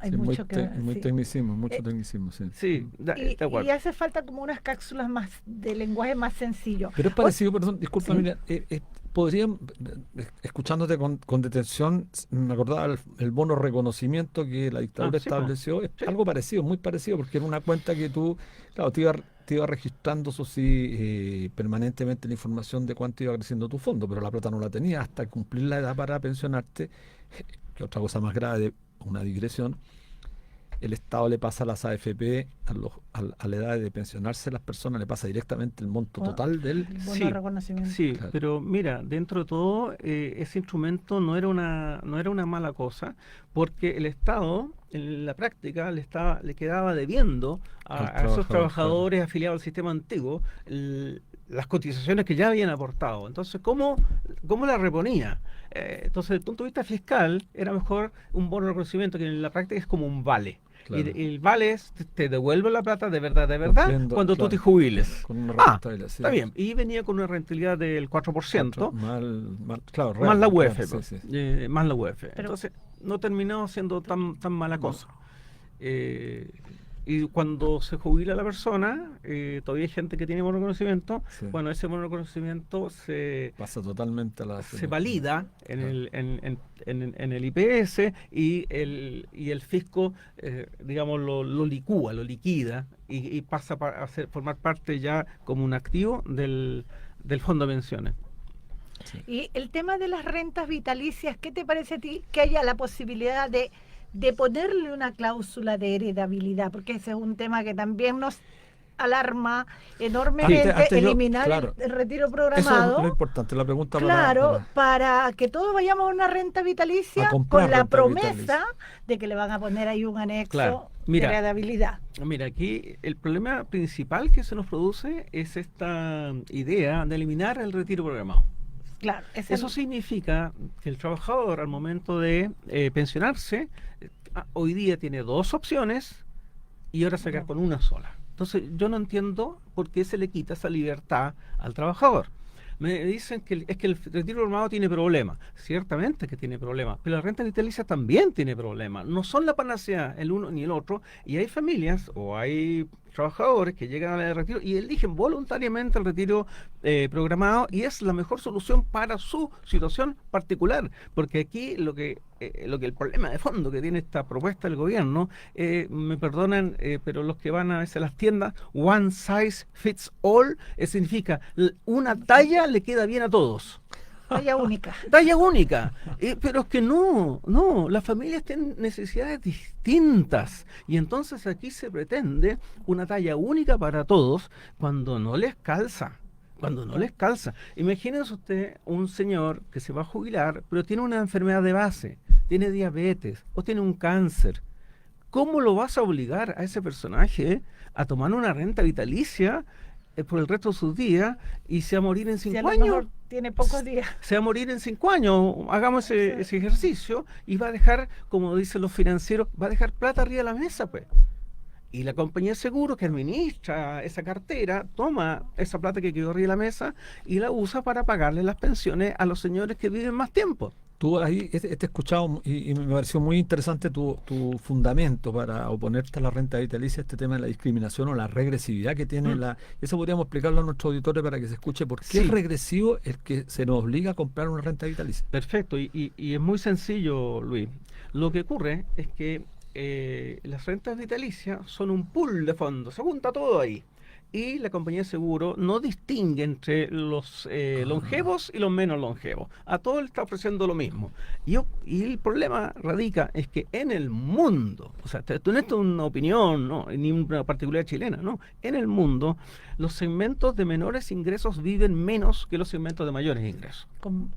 Hay mucho tecnicismo, tecnicismo, sí. Sí, de acuerdo. Y hace falta como unas cápsulas más de lenguaje más sencillo. Pero es parecido, perdón, disculpa, ¿sí? Mira, podrían, escuchándote con detención, me acordaba el bono reconocimiento que la dictadura estableció, es algo parecido, muy parecido, porque era una cuenta que tú, claro, te iba registrando, eso sí, permanentemente la información de cuánto iba creciendo tu fondo, pero la plata no la tenía hasta cumplir la edad para pensionarte, que otra cosa más grave de una digresión, el Estado le pasa a las AFP, a la edad de pensionarse las personas, le pasa directamente el monto total del bono de reconocimiento. Sí, claro. Pero mira, dentro de todo, ese instrumento no era una mala cosa, porque el Estado, en la práctica, le quedaba debiendo a esos trabajadores afiliados al sistema antiguo las cotizaciones que ya habían aportado. Entonces, ¿cómo la reponía? Entonces, desde el punto de vista fiscal, era mejor un bono de reconocimiento, que en la práctica es como un vale. Claro. Y el vale es, te devuelve la plata de verdad, cuando tú te jubiles. Con una rentabilidad, está bien. Y venía con una rentabilidad del 4%. Más más la UEF. Más la UEF. Entonces, no terminó siendo tan mala cosa. Y cuando se jubila la persona, todavía hay gente que tiene bono de reconocimiento. Sí. Bueno, ese bono de reconocimiento se pasa totalmente a se valida en el IPS y el fisco, digamos, lo licúa, lo liquida y pasa a formar parte ya como un activo del fondo de pensiones. Sí. Y el tema de las rentas vitalicias, ¿qué te parece a ti que haya la posibilidad de ponerle una cláusula de heredabilidad? Porque ese es un tema que también nos alarma enormemente, eliminar el retiro programado. Eso es lo importante, la pregunta para que todos vayamos a una renta vitalicia con la promesa de que le van a poner ahí un anexo de heredabilidad. Mira, aquí el problema principal que se nos produce es esta idea de eliminar el retiro programado. Claro, eso significa que el trabajador, al momento de pensionarse, hoy día tiene 2 opciones y ahora se queda con una sola. Entonces, yo no entiendo por qué se le quita esa libertad al trabajador. Me dicen que el retiro programado tiene problemas. Ciertamente que tiene problemas, pero la renta vitalicia también tiene problemas. No son la panacea el uno ni el otro, y hay familias o hay trabajadores que llegan al retiro y eligen voluntariamente el retiro programado, y es la mejor solución para su situación particular, porque aquí lo que el problema de fondo que tiene esta propuesta del gobierno, me perdonan, pero los que van a veces a las tiendas, one size fits all, significa una talla le queda bien a todos. Talla única. Talla única. Pero es que no, las familias tienen necesidades distintas. Y entonces aquí se pretende una talla única para todos cuando no les calza. Imagínense usted un señor que se va a jubilar, pero tiene una enfermedad de base, tiene diabetes o tiene un cáncer. ¿Cómo lo vas a obligar a ese personaje a tomar una renta vitalicia por el resto de sus días y se va a morir en 5 Si a lo años. mejor tiene pocos días. Se va a morir en 5 años. Hagamos ese ejercicio y va a dejar, como dicen los financieros, va a dejar plata arriba de la mesa, pues. Y la compañía de seguros que administra esa cartera toma esa plata que quedó arriba de la mesa y la usa para pagarle las pensiones a los señores que viven más tiempo. Tú ahí te he escuchado y me pareció muy interesante tu fundamento para oponerte a la renta vitalicia, este tema de la discriminación o la regresividad que tiene Eso podríamos explicarlo a nuestros auditores para que se escuche por qué es regresivo el que se nos obliga a comprar una renta vitalicia. Perfecto, y es muy sencillo, Luis. Lo que ocurre es que las rentas vitalicias son un pool de fondos, se junta todo ahí. Y la compañía de seguro no distingue entre los longevos y los menos longevos. A todos le está ofreciendo lo mismo. Y el problema radica es que en el mundo, o sea, esto no es una opinión, ¿no?, ni una particularidad chilena, no. En el mundo, los segmentos de menores ingresos viven menos que los segmentos de mayores ingresos.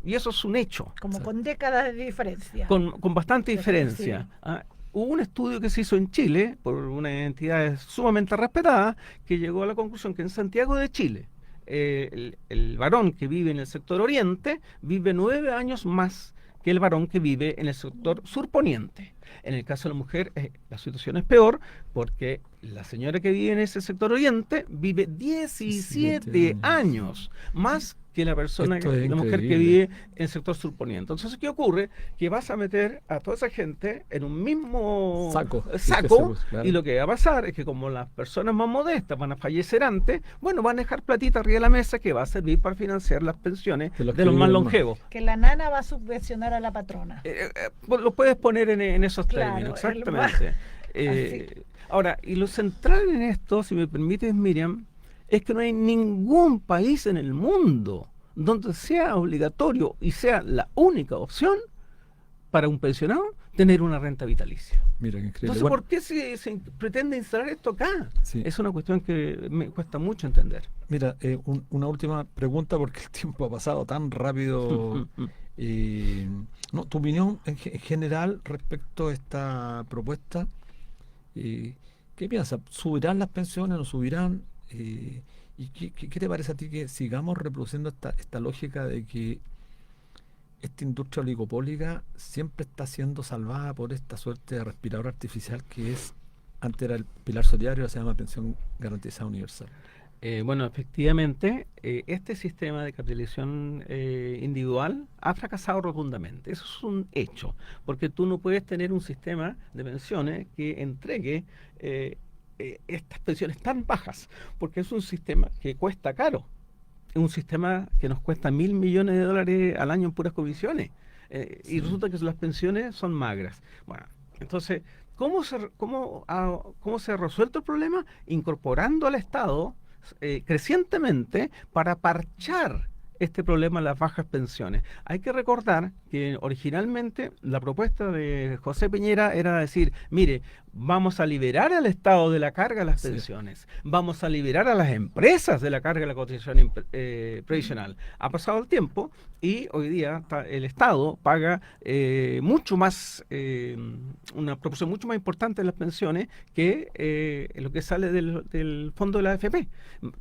Y eso es un hecho. Como con décadas de diferencia. Con bastante diferencia. Sí. Hubo un estudio que se hizo en Chile por una entidad sumamente respetada que llegó a la conclusión que en Santiago de Chile el varón que vive en el sector oriente vive 9 años más que el varón que vive en el sector surponiente. En el caso de la mujer la situación es peor porque la señora que vive en ese sector oriente vive 17 años más que la persona, la mujer que vive en el sector surponiente. Entonces, ¿qué ocurre? Que vas a meter a toda esa gente en un mismo saco claro. Y lo que va a pasar es que como las personas más modestas van a fallecer antes, bueno, van a dejar platita arriba de la mesa que va a servir para financiar las pensiones de los más longevos. Que la nana va a subvencionar a la patrona. Lo puedes poner en esos términos, exactamente. Ahora, y lo central en esto, si me permites, Miriam, es que no hay ningún país en el mundo donde sea obligatorio y sea la única opción para un pensionado tener una renta vitalicia. Mira, qué increíble. Entonces, ¿por qué se pretende instalar esto acá? Sí. Es una cuestión que me cuesta mucho entender. Mira, una última pregunta porque el tiempo ha pasado tan rápido. Tu opinión en general respecto a esta propuesta, ¿qué piensas? ¿Subirán las pensiones o no subirán? ¿Y qué te parece a ti que sigamos reproduciendo esta lógica de que esta industria oligopólica siempre está siendo salvada por esta suerte de respirador artificial que es, antes era el pilar solidario, ahora se llama pensión garantizada universal? Bueno, efectivamente, este sistema de capitalización individual ha fracasado rotundamente. Eso es un hecho, porque tú no puedes tener un sistema de pensiones que entregue estas pensiones tan bajas, porque es un sistema que cuesta caro. Es un sistema que nos cuesta $1.000 millones al año en puras comisiones. Y resulta que las pensiones son magras. Bueno, entonces, ¿cómo se ha resuelto el problema? Incorporando al Estado crecientemente para parchar este problema de las bajas pensiones. Hay que recordar que originalmente la propuesta de José Piñera era decir, mire, vamos a liberar al Estado de la carga de las pensiones, vamos a liberar a las empresas de la carga de la cotización previsional. Ha pasado el tiempo y hoy día el Estado paga mucho más, una proporción mucho más importante de las pensiones que lo que sale del fondo de la AFP.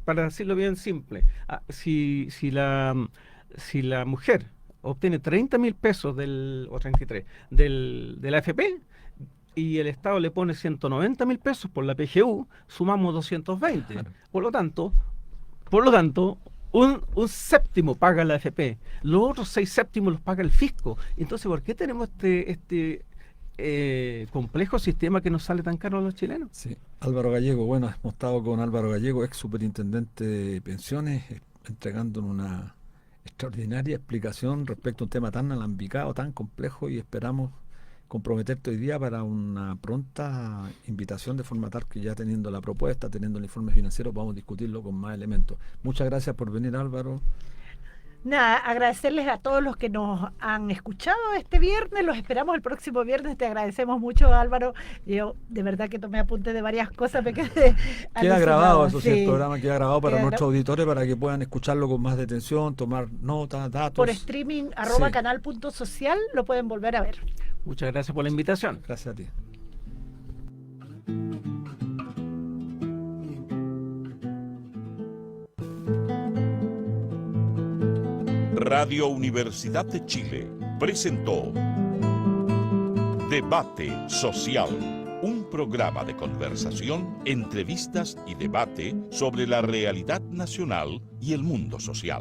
Para decirlo bien simple, si la mujer obtiene 30.000 pesos o 33 de la AFP y el Estado le pone 190.000 pesos por la PGU, sumamos 220. Claro. Por lo tanto, un séptimo paga la AFP, los otros 6 séptimos los paga el fisco. Entonces, ¿por qué tenemos este complejo sistema que nos sale tan caro a los chilenos? Sí, Álvaro Gallego, bueno, hemos estado con Álvaro Gallego, ex superintendente de pensiones, entregando una extraordinaria explicación respecto a un tema tan alambicado, tan complejo, y esperamos comprometerte hoy día para una pronta invitación de forma tal que ya teniendo la propuesta, teniendo el informe financiero, podamos discutirlo con más elementos. Muchas gracias por venir, Álvaro. Nada, agradecerles a todos los que nos han escuchado este viernes, los esperamos el próximo viernes, te agradecemos mucho, Álvaro. Yo de verdad que tomé apuntes de varias cosas, me quedé queda grabado, eso sí, el programa queda grabado para nuestros auditores, para que puedan escucharlo con más detención, tomar notas, datos. Por streaming, @canal.social, lo pueden volver a ver. Muchas gracias por la invitación. Gracias a ti. Radio Universidad de Chile presentó Debate Social, un programa de conversación, entrevistas y debate sobre la realidad nacional y el mundo social.